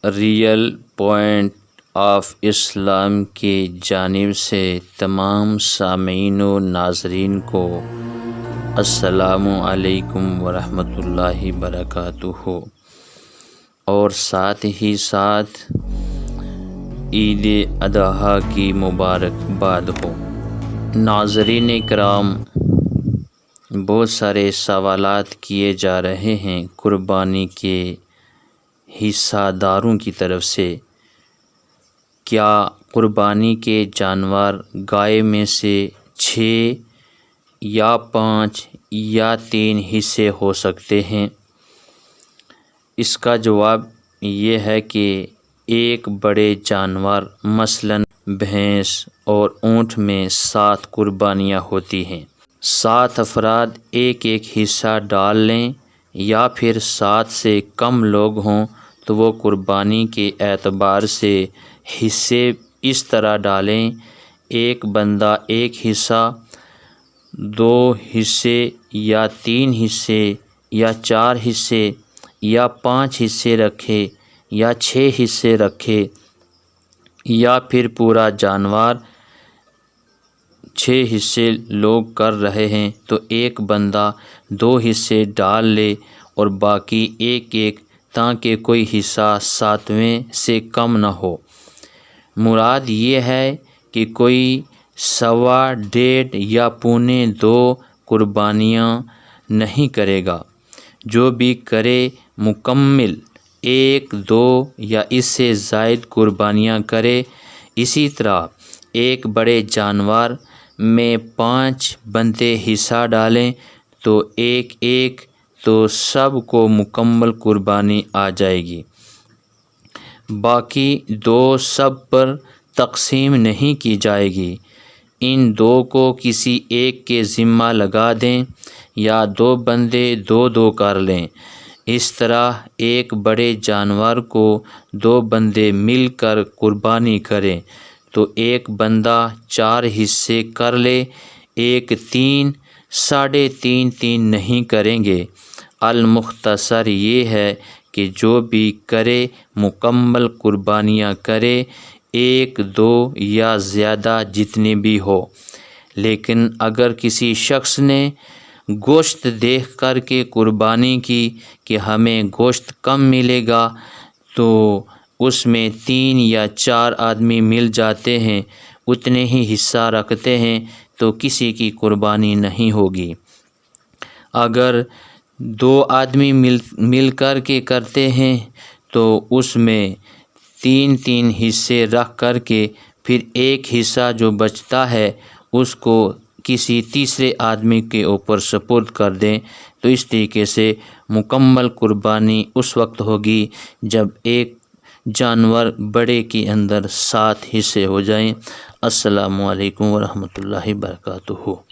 Real point of اسلام کی جانب سے تمام سامعین و ناظرین کو السلام علیکم ورحمۃ اللہ وبرکاتہ، اور ساتھ ہی ساتھ عید اضحیٰ کی مبارکباد ہو۔ ناظرین کرام، بہت سارے سوالات کیے جا رہے ہیں قربانی کے حصہ داروں کی طرف سے۔ کیا قربانی کے جانور گائے میں سے 6 یا 5 یا 3 حصے ہو سکتے ہیں؟ اس کا جواب یہ ہے کہ ایک بڑے جانور مثلاً بھینس اور اونٹ میں 7 قربانیاں ہوتی ہیں۔ 7 افراد ایک حصہ ڈال لیں یا پھر 7 سے کم لوگ ہوں تو وہ قربانی کے اعتبار سے حصے اس طرح ڈالیں: ایک بندہ 1 حصہ، 2 حصے یا 3 حصے یا 4 حصے یا 5 حصے رکھے یا 6 حصے رکھے، یا پھر پورا جانور 6 حصے لوگ کر رہے ہیں تو ایک بندہ 2 حصے ڈال لے اور باقی ایک تاکہ کوئی حصہ 7ویں سے کم نہ ہو۔ مراد یہ ہے کہ کوئی 1.25، 1.5 یا 1.25 قربانیاں نہیں کرے گا۔ جو بھی کرے مکمل 1، 2 یا اس سے زائد قربانیاں کرے۔ اسی طرح ایک بڑے جانور میں 5 بندے حصہ ڈالیں تو ایک تو سب کو مکمل قربانی آ جائے گی۔ باقی 2 سب پر تقسیم نہیں کی جائے گی۔ ان 2 کو کسی ایک کے ذمہ لگا دیں یا 2 بندے 2 کر لیں۔ اس طرح ایک بڑے جانور کو 2 بندے مل کر قربانی کریں تو ایک بندہ 4 حصے کر لے، ایک 3، 3.5 نہیں کریں گے۔ المختصر یہ ہے کہ جو بھی کرے مکمل قربانیاں کرے، 1، 2 یا زیادہ جتنے بھی ہو۔ لیکن اگر کسی شخص نے گوشت دیکھ کر کے قربانی کی کہ ہمیں گوشت کم ملے گا تو اس میں 3 یا 4 آدمی مل جاتے ہیں، اتنے ہی حصہ رکھتے ہیں تو کسی کی قربانی نہیں ہوگی۔ اگر 2 آدمی مل کر کے کرتے ہیں تو اس میں 3 حصے رکھ کر کے پھر ایک حصہ جو بچتا ہے اس کو کسی تیسرے آدمی کے اوپر سپرد کر دیں، تو اس طریقے سے مکمل قربانی اس وقت ہوگی جب ایک جانور بڑے کے اندر 7 حصے ہو جائیں۔ السلام علیکم ورحمۃ اللہ وبرکاتہ۔